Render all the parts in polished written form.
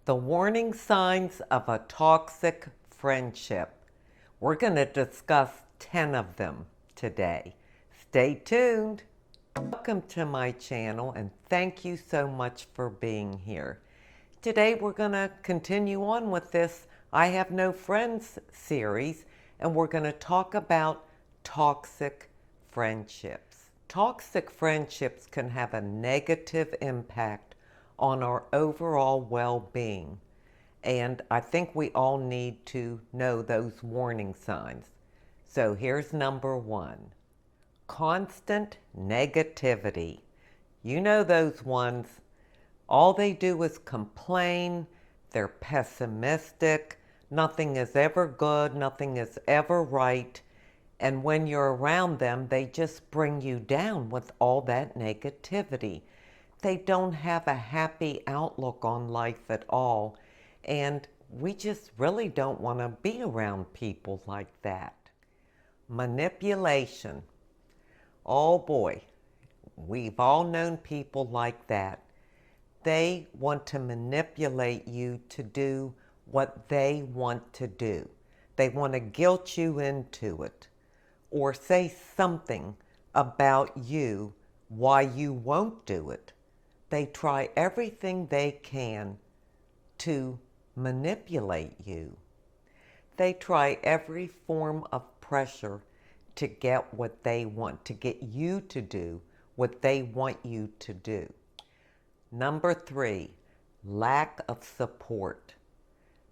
The warning signs of a toxic friendship. We're going to discuss 10 of them today. Stay tuned. Welcome to my channel and thank you so much for being here. Today we're going to continue on with this I Have No Friends series, and we're going to talk about toxic friendships. Toxic friendships can have a negative impact on our overall well-being, and I think we all need to know those warning signs. So here's number one: constant negativity. You know those ones. All they do is complain, they're pessimistic, nothing is ever good, nothing is ever right, and when you're around them, they just bring you down with all that negativity. They don't have a happy outlook on life at all, and we just really don't want to be around people like that. Manipulation. Oh boy, we've all known people like that. They want to manipulate you to do what they want to do. They want to guilt you into it or say something about you why you won't do it. They try everything they can to manipulate you. They try every form of pressure to get what they want, to get you to do what they want you to do. Number three, lack of support.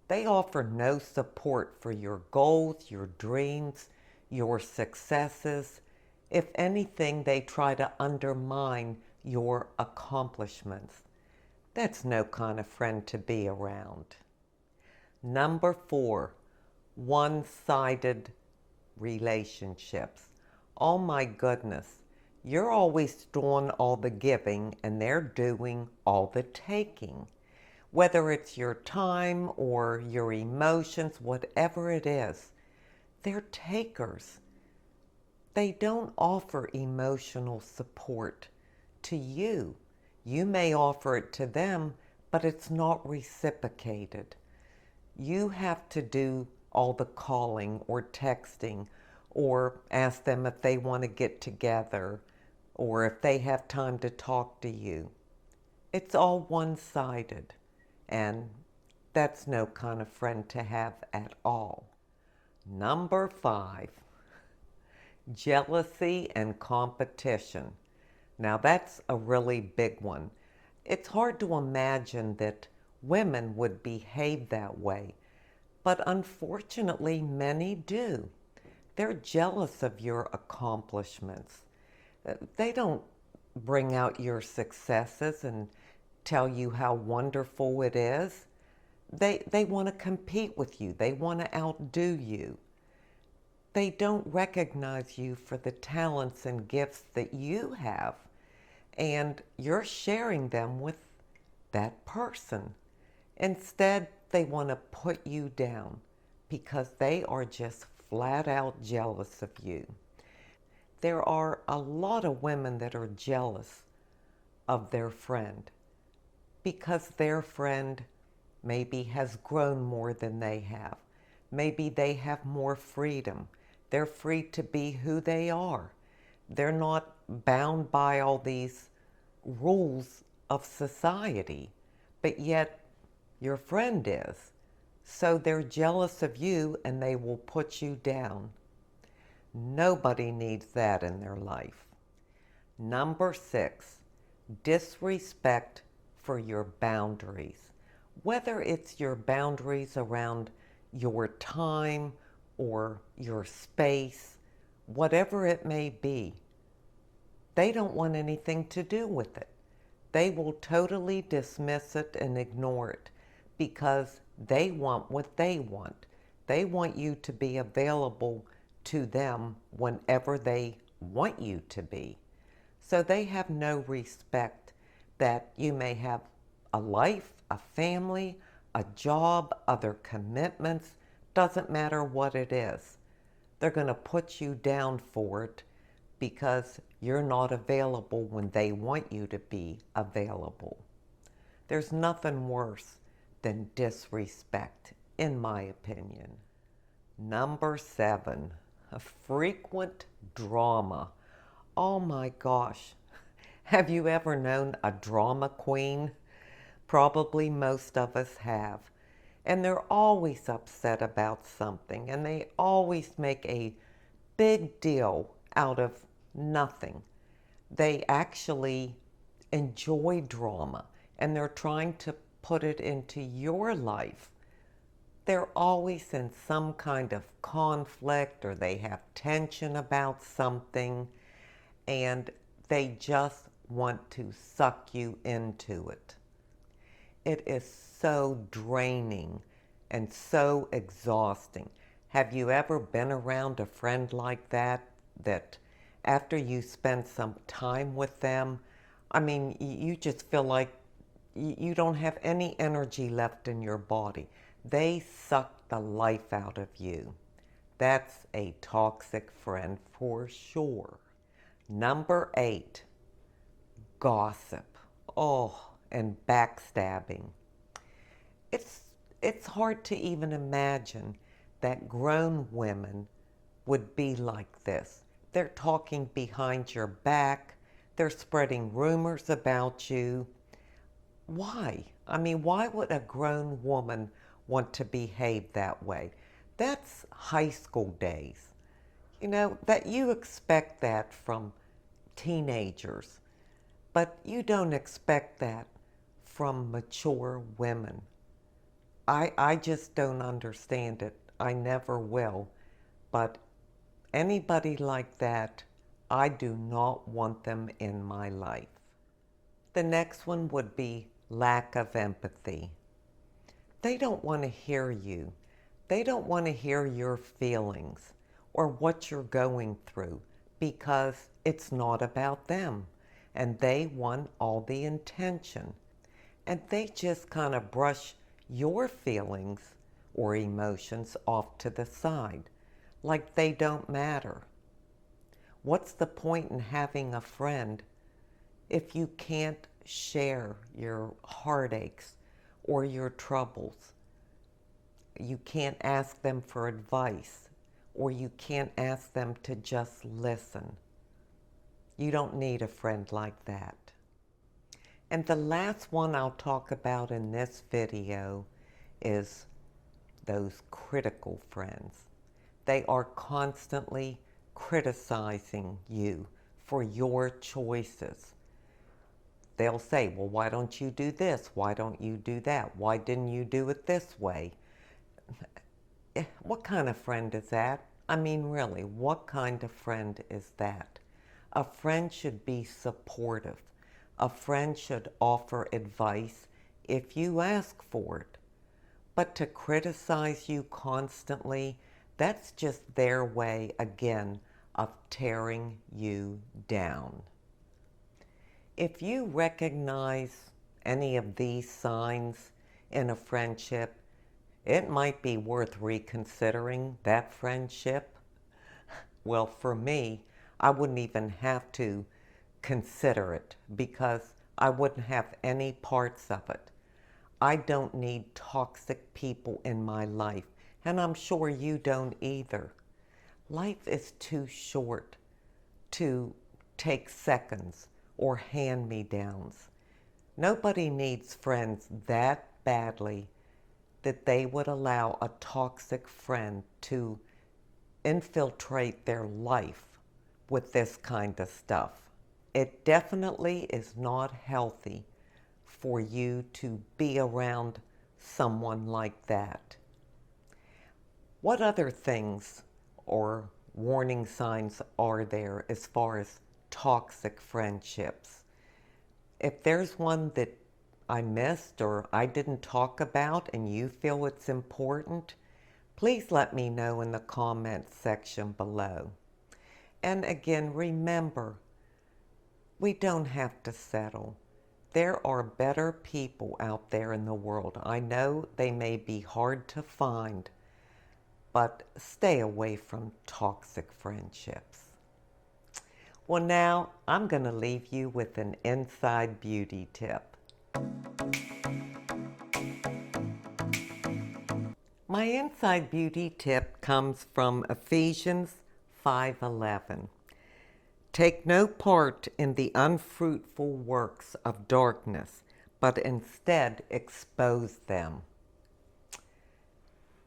They offer no support for your goals, your dreams, your successes. If anything, they try to undermine your accomplishments. That's no kind of friend to be around. Number four, one-sided relationships. Oh my goodness, you're always doing all the giving and they're doing all the taking. Whether it's your time or your emotions, whatever it is, they're takers. They don't offer emotional support to you. You may offer it to them, but it's not reciprocated. You have to do all the calling or texting or ask them if they want to get together or if they have time to talk to you. It's all one-sided, and that's no kind of friend to have at all. Number five, jealousy and competition. Now that's a really big one. It's hard to imagine that women would behave that way, but unfortunately many do. They're jealous of your accomplishments. They don't bring out your successes and tell you how wonderful it is. They want to compete with you. They want to outdo you. They don't recognize you for the talents and gifts that you have, and you're sharing them with that person. Instead, they want to put you down because they are just flat out jealous of you. There are a lot of women that are jealous of their friend because their friend maybe has grown more than they have. Maybe they have more freedom. They're free to be who they are. They're not bound by all these rules of society, but yet your friend is. So they're jealous of you and they will put you down. Nobody needs that in their life. Number six, disrespect for your boundaries. Whether it's your boundaries around your time or your space, whatever it may be, they don't want anything to do with it. They will totally dismiss it and ignore it because they want what they want. They want you to be available to them whenever they want you to be. So they have no respect that you may have a life, a family, a job, other commitments. Doesn't matter what it is. They're going to put you down for it because you're not available when they want you to be available. There's nothing worse than disrespect, in my opinion. Number 7, a frequent drama. Oh my gosh. Have you ever known a drama queen? Probably most of us have. And they're always upset about something, and they always make a big deal out of nothing. They actually enjoy drama, and they're trying to put it into your life. They're always in some kind of conflict, or they have tension about something, and they just want to suck you into it. It is so draining and so exhausting. Have you ever been around a friend like that, that after you spend some time with them, I mean, you just feel like you don't have any energy left in your body. They suck the life out of you. That's a toxic friend for sure. Number 8, gossip. Oh, and backstabbing. It's, it's hard to even imagine that grown women would be like this. They're talking behind your back. They're spreading rumors about you. Why? I mean, why would a grown woman want to behave that way? That's high school days. You know, that you expect that from teenagers, but you don't expect that from mature women. I just don't understand it. I never will. But anybody like that, I do not want them in my life. The next one would be lack of empathy. They don't want to hear you. They don't want to hear your feelings or what you're going through, because it's not about them, and they want all the attention. And they just kind of brush your feelings or emotions off to the side, like they don't matter. What's the point in having a friend if you can't share your heartaches or your troubles? You can't ask them for advice, or you can't ask them to just listen. You don't need a friend like that. And the last one I'll talk about in this video is those critical friends. They are constantly criticizing you for your choices. They'll say, well, why don't you do this? Why don't you do that? Why didn't you do it this way? What kind of friend is that? I mean, really, what kind of friend is that? A friend should be supportive. A friend should offer advice if you ask for it. But to criticize you constantly, that's just their way, again, of tearing you down. If you recognize any of these signs in a friendship, it might be worth reconsidering that friendship. Well, for me, I wouldn't even have to consider it, because I wouldn't have any parts of it. I don't need toxic people in my life, and I'm sure you don't either. Life is too short to take seconds or hand-me-downs. Nobody needs friends that badly that they would allow a toxic friend to infiltrate their life with this kind of stuff. It definitely is not healthy for you to be around someone like that. What other things or warning signs are there as far as toxic friendships? If there's one that I missed or I didn't talk about and you feel it's important, please let me know in the comments section below. And again, remember, we don't have to settle. There are better people out there in the world. I know they may be hard to find, but stay away from toxic friendships. Well, now I'm going to leave you with an inside beauty tip. My inside beauty tip comes from Ephesians 5:11. Take no part in the unfruitful works of darkness, but instead expose them.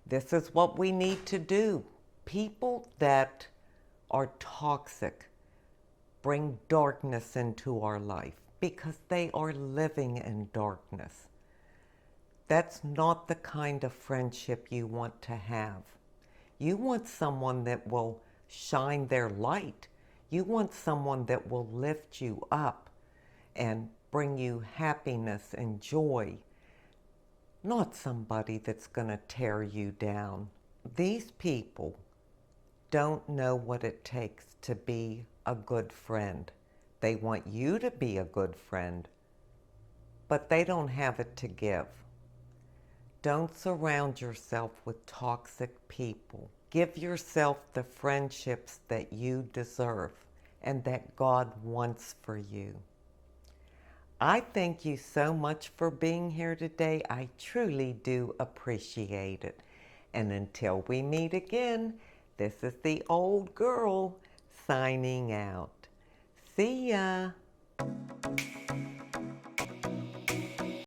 This is what we need to do. People that are toxic bring darkness into our life because they are living in darkness. That's not the kind of friendship you want to have. You want someone that will shine their light. You want someone that will lift you up and bring you happiness and joy, not somebody that's going to tear you down. These people don't know what it takes to be a good friend. They want you to be a good friend, but they don't have it to give. Don't surround yourself with toxic people. Give yourself the friendships that you deserve and that God wants for you. I thank you so much for being here today. I truly do appreciate it. And until we meet again, this is the old girl signing out. See ya.